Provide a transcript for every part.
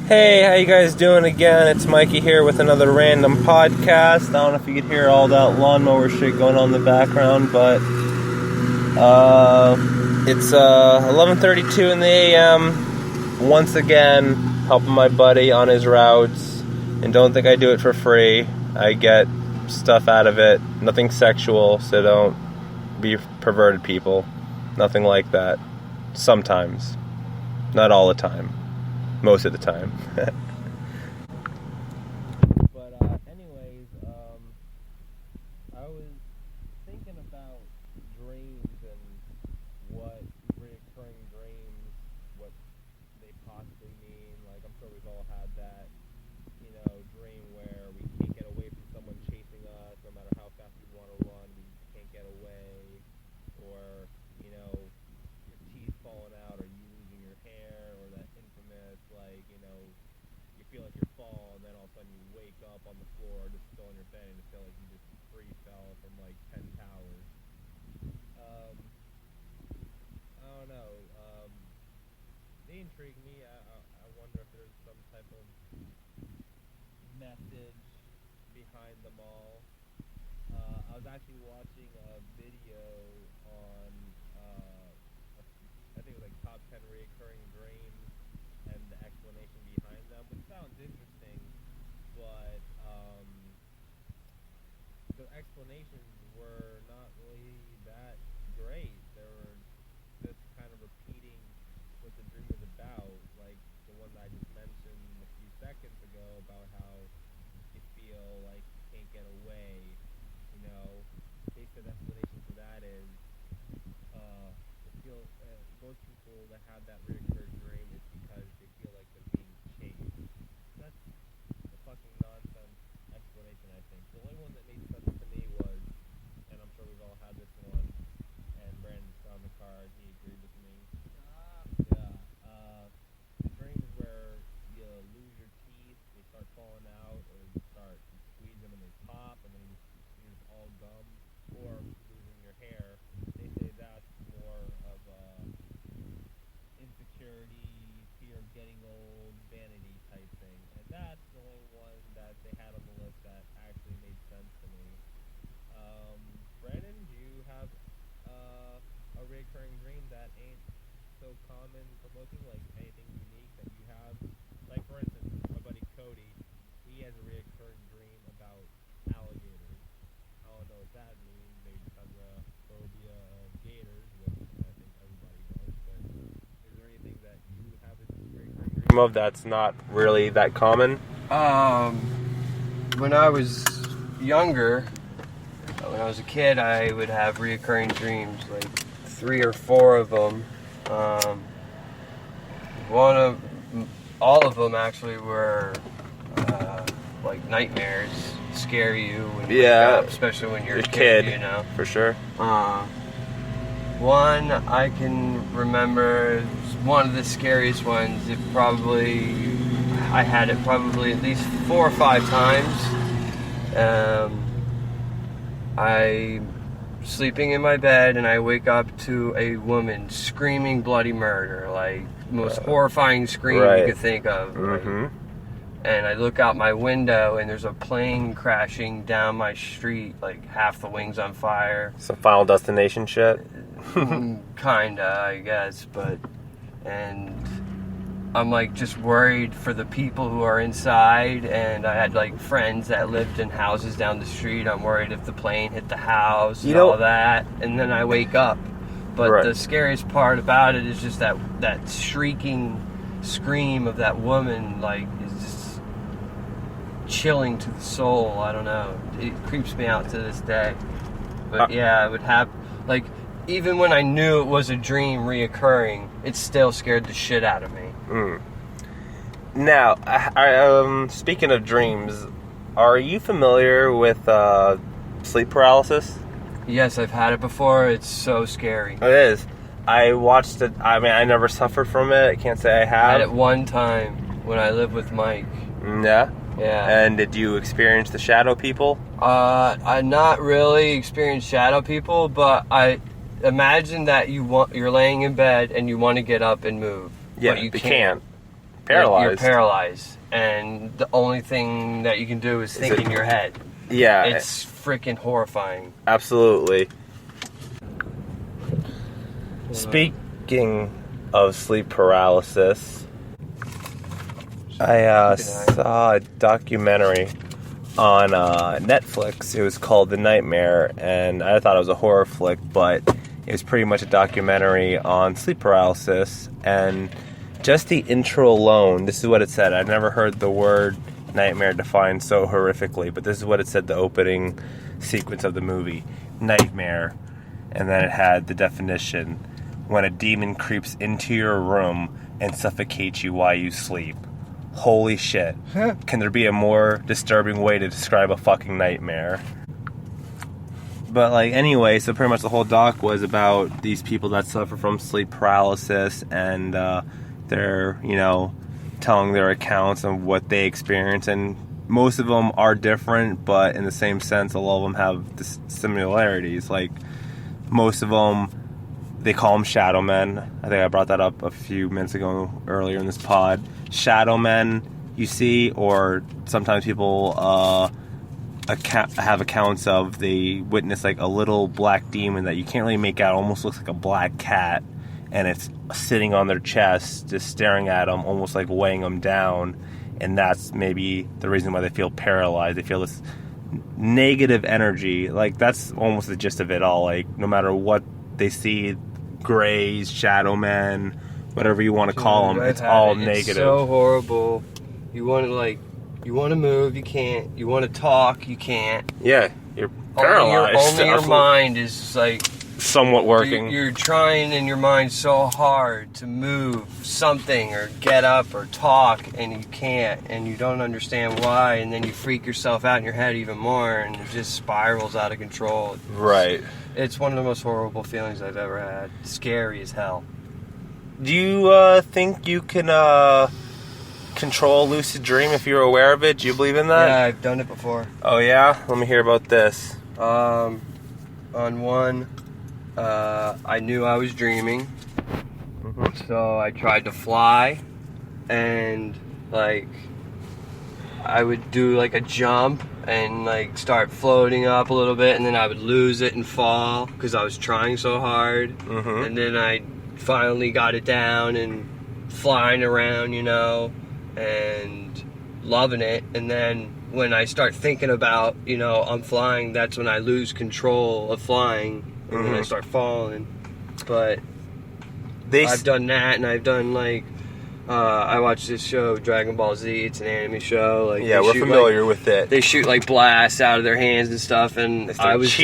Hey, how you guys doing again? It's Mikey here with another random podcast. I don't know if you could hear all that lawnmower shit going on in the background, but it's 11:32 in the a.m. Once again, helping my buddy on his routes, and don't think I do it for free. I get stuff out of it. Nothing sexual, so don't be perverted people. Nothing like that. Sometimes. Not all the time. Most of the time. But anyways, I was thinking about dreams and what recurring dreams, what they possibly mean. Like, I'm sure we've all had that, dream where we can't get away from someone chasing us, no matter how fast we want to run, we can't get away, or, your teeth falling out, or you losing your hair, or that infamous, you feel like you're falling, and then all of a sudden you wake up on the floor, just still in your bed, and you feel like you just free fell from 10 towers. I don't know. They intrigue me. I wonder if there's some type of message behind them all. I was actually watching a video on, I think it was top 10 recurring dreams and the explanation behind them, which sounds interesting, but the explanations were not really that great. They were just kind of repeating what the dream was about, like the one that I just mentioned a few seconds ago about how you feel like you can't get away. Basic explanation for that is most people that have that recurring dream is because they feel like they're being chased. That's a fucking nonsense explanation, I think. The only one that made sense to me was, and I'm sure we've all had this one, and Brandon's on the card, he agreed with me. The dream is where you lose your teeth, they start falling out, or you squeeze them and they pop, and then you're just all gum, or losing your hair. They say that's more of insecurity, fear of getting old, vanity type thing. And that's the only one that they had on the list that actually made sense to me. Brandon, do you have a recurring dream that ain't so common for most people? Like anything unique that you have? Like, for instance, my buddy Cody, he has a recurring dream about alligators. I don't know what that means. Maybe just has a phobia of gators, which I think everybody does. But is there anything that you have a recurring dream of that's not really that common? When I was younger, when I was a kid, I would have reoccurring dreams, like 3 or 4 of them. All of them actually were like nightmares, scare you when you wake up, especially when you're a kid, For sure. One I can remember, one of the scariest ones. I had it probably at least 4 or 5 times. I'm sleeping in my bed and I wake up to a woman screaming bloody murder, like most horrifying scream you could think of. Mm-hmm. And I look out my window and there's a plane crashing down my street, like half the wings on fire. Some Final Destination shit? Kinda, I guess, and I'm just worried for the people who are inside, and I had friends that lived in houses down the street. I'm worried if the plane hit the house and all that, and then I wake up. But the scariest part about it is just that shrieking scream of that woman, is just chilling to the soul. I don't know. It creeps me out to this day. But yeah, I would have, even when I knew it was a dream reoccurring, it still scared the shit out of me. Now, speaking of dreams, are you familiar with sleep paralysis? Yes, I've had it before. It's so scary. It is. I watched it. I mean, I never suffered from it. I can't say I have. I had it one time when I lived with Mike. Yeah? Yeah. And did you experience the shadow people? I not really experienced shadow people, but I imagine that you're laying in bed and you want to get up and move. Yeah, but you can't. paralyzed. You're paralyzed, and the only thing that you can do is think in your head. Yeah. It's freaking horrifying. Absolutely. Speaking of sleep paralysis, I saw a documentary on Netflix. It was called The Nightmare, and I thought it was a horror flick, but it was pretty much a documentary on sleep paralysis. And just the intro alone, this is what it said. I've never heard the word nightmare defined so horrifically, but this is what it said, the opening sequence of the movie. Nightmare. And then it had the definition: when a demon creeps into your room and suffocates you while you sleep. Holy shit. Can there be a more disturbing way to describe a fucking nightmare? But, like, anyway, so pretty much the whole doc was about these people that suffer from sleep paralysis, and they're, you know, telling their accounts of what they experience, and most of them are different, but in the same sense, a lot of them have similarities. Like, most of them, they call them shadow men. I think I brought that up a few minutes ago earlier in this pod. Shadow men you see, or sometimes people have accounts of they witness like a little black demon that you can't really make out, almost looks like a black cat, and it's sitting on their chest, just staring at them, almost like weighing them down, and that's maybe the reason why they feel paralyzed. They feel this negative energy. Like, that's almost the gist of it all. Like, no matter what they see, grays, shadow men, whatever you want to call them, it's all negative. It's so horrible. You want to move, you can't. You want to talk, you can't. Yeah, you're paralyzed. Only your mind is like somewhat working. You're trying in your mind so hard to move something or get up or talk, and you can't, and you don't understand why, and then you freak yourself out in your head even more, and it just spirals out of control. Right. It's one of the most horrible feelings I've ever had. Scary as hell. Do you think you can control a lucid dream if you're aware of it? Do you believe in that? Yeah, I've done it before. Oh yeah? Let me hear about this. On one, I knew I was dreaming, so I tried to fly, and like I would do like a jump and like start floating up a little bit, and then I would lose it and fall because I was trying so hard, and then I finally got it down and flying around, you know, and loving it. And then when I start thinking about, you know, I'm flying, that's when I lose control of flying, and then I start falling. But I've done that, and I've done like I watched this show, Dragon Ball Z. It's an anime show. Like, yeah, we're familiar with it. They shoot like blasts out of their hands and stuff, and I was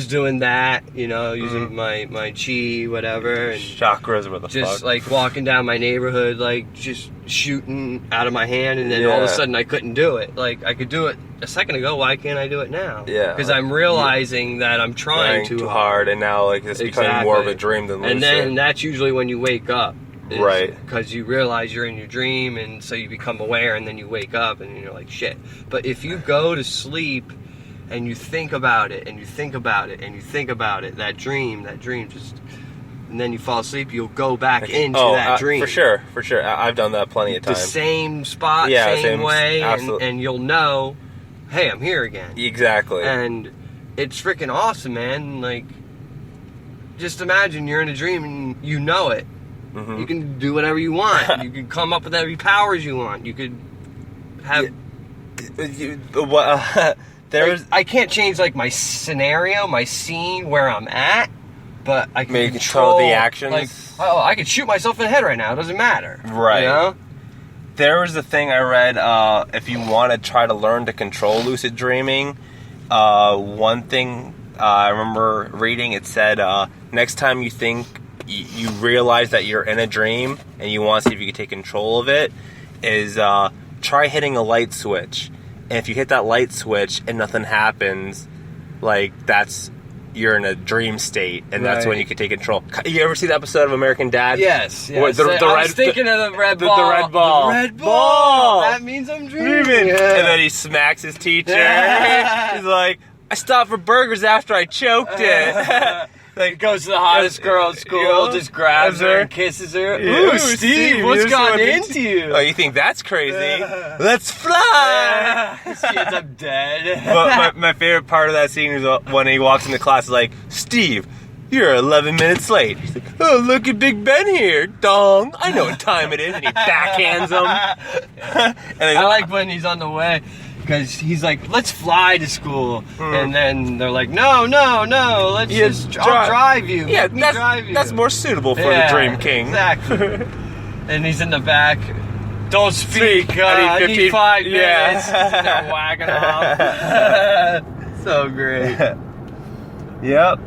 doing that, you know, using my chi, whatever, and chakras, what the just fuck? like walking down my neighborhood, like just shooting out of my hand, and then all of a sudden I couldn't do it. Like, I could do it a second ago. Why can't I do it now? Yeah, because I'm realizing that I'm trying too hard, and now like it's becoming more of a dream than lucid. And then that's usually when you wake up. Right. Because you realize you're in your dream, and so you become aware, and then you wake up, and you're like, shit. But if you go to sleep, and you think about it, and you think about it, and you think about it, that dream just... And then you fall asleep, you'll go back into that dream. For sure. I've done that plenty of times. The same spot, same way, and you'll know, hey, I'm here again. Exactly. And it's freaking awesome, man. Like, just imagine you're in a dream, and you know it. You can do whatever you want. You can come up with every powers you want. You could have... I can't change, like, my scenario, my scene, where I'm at, but I can maybe control the actions. Like, I could shoot myself in the head right now. It doesn't matter. Right. You know? There was a thing I read, if you want to try to learn to control lucid dreaming, one thing I remember reading, it said, next time you think you realize that you're in a dream and you want to see if you can take control of it, is try hitting a light switch. And if you hit that light switch and nothing happens, like, you're in a dream state, and that's when you can take control. You ever see the episode of American Dad? Yes. I was thinking of the red ball. The red ball. The red ball. That means I'm dreaming. Yeah. And then he smacks his teacher. He's like, I stopped for burgers after I choked it. Like, Goes to the hottest girl at school, you know, just grabs her her. and kisses her. Yeah. Ooh, Steve, what's this gotten one- into you? Oh, you think that's crazy? Let's fly! This kid's I'm dead. But my favorite part of that scene is when he walks into class, like, Steve, you're 11 minutes late. He's like, oh, look at Big Ben here, dong. I know what time it is. And he backhands him. And I like when he's on the way, because he's like, let's fly to school. And then they're like, no, let's I'll drive you. Yeah, Let me drive you. that's more suitable for the Dream King. Exactly. And he's in the back. Don't speak. I need 15 5 minutes. yeah. He's there wagging off. So great. Yep.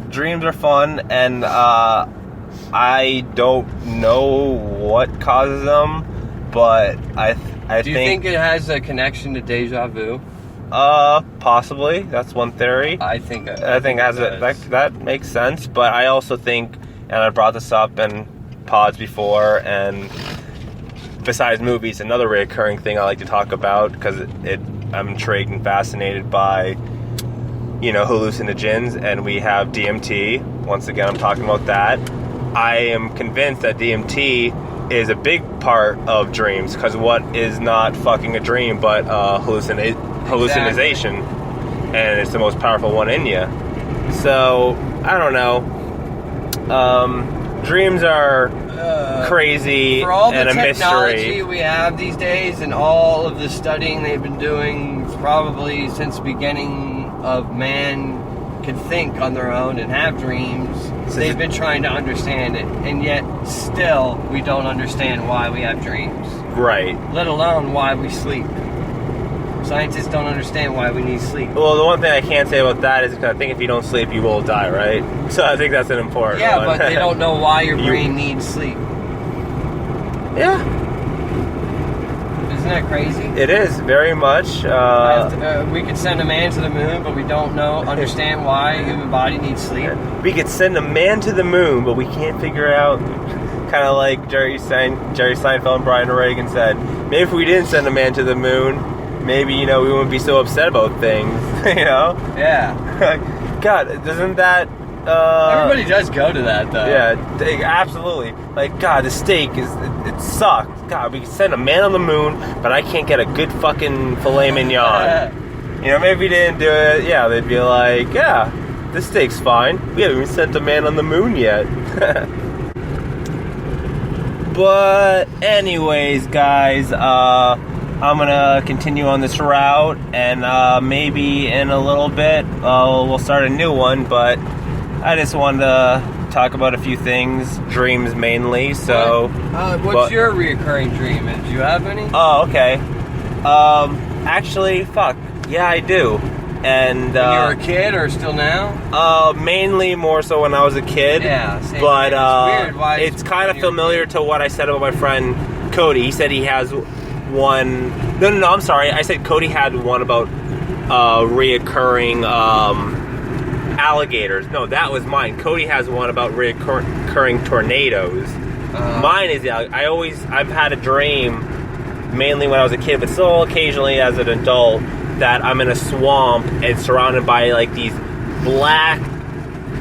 Dreams are fun, and I don't know what causes them, but I Do you think it has a connection to deja vu? Possibly. That's one theory. I think that makes sense, but I also think, and I brought this up in pods before, and besides movies, another recurring thing I like to talk about, because I'm intrigued and fascinated by, hallucinogens, and we have DMT. Once again, I'm talking about that. I am convinced that DMT is a big part of dreams, because what is not fucking a dream but hallucination, and it's the most powerful one in you. So, I don't know. Dreams are crazy for all the and a technology mystery. we have these days and all of the studying they've been doing probably since the beginning of man can think on their own and have dreams. They've been trying to understand it, and yet still we don't understand why we have dreams. Right. Let alone why we sleep. Scientists don't understand why we need sleep. Well, the one thing I can't say about that is because I think if you don't sleep, you will die, right? So I think that's an important one. Yeah, but they don't know why your brain needs sleep. Yeah. Isn't that crazy? It is, very much. We could send a man to the moon, but we don't understand why the human body needs sleep. We could send a man to the moon, but we can't figure out, kind of like Jerry Seinfeld and Brian Reagan said, maybe if we didn't send a man to the moon, maybe, we wouldn't be so upset about things, Yeah. God, doesn't that... Everybody does go to that, though. Yeah, absolutely. Like, God, the steak it sucked. God, we could send a man on the moon, but I can't get a good fucking filet mignon. Maybe if we didn't do it, yeah, they'd be like, yeah, this steak's fine. We haven't even sent a man on the moon yet. But anyways, guys, I'm gonna continue on this route, and maybe in a little bit we'll start a new one, but I just wanted to talk about a few things, dreams mainly. So, what's your reoccurring dream? Do you have any? Oh, okay. Actually, fuck, yeah, I do. And when you were a kid, or still now? Mainly more so when I was a kid. Yeah, same but thing. It's weird. Why it's kind of familiar to what I said about my friend Cody. He said he has one. No, I'm sorry. I said Cody had one about reoccurring alligators. No, that was mine. Cody has one about reoccurring tornadoes. Mine is I've had a dream, mainly when I was a kid, but still occasionally as an adult, that I'm in a swamp and surrounded by like these black,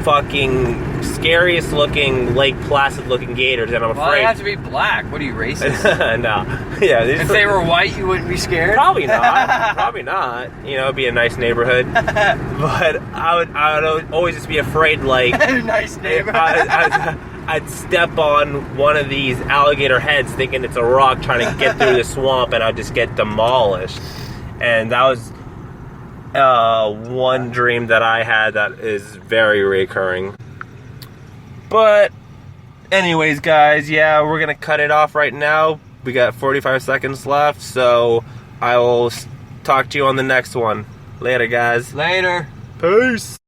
fucking scariest looking Lake Placid looking gators, and I'm afraid. Well, they have to be black. What are you, racist? No. Yeah. If they were white, you wouldn't be scared? Probably not. Probably not. It'd be a nice neighborhood. But I would always just be afraid, like... Nice neighborhood. I'd step on one of these alligator heads thinking it's a rock trying to get through the swamp, and I'd just get demolished. And that was one dream that I had that is very recurring. But anyways, guys, yeah, we're going to cut it off right now. We got 45 seconds left, so I will talk to you on the next one. Later, guys. Later. Peace.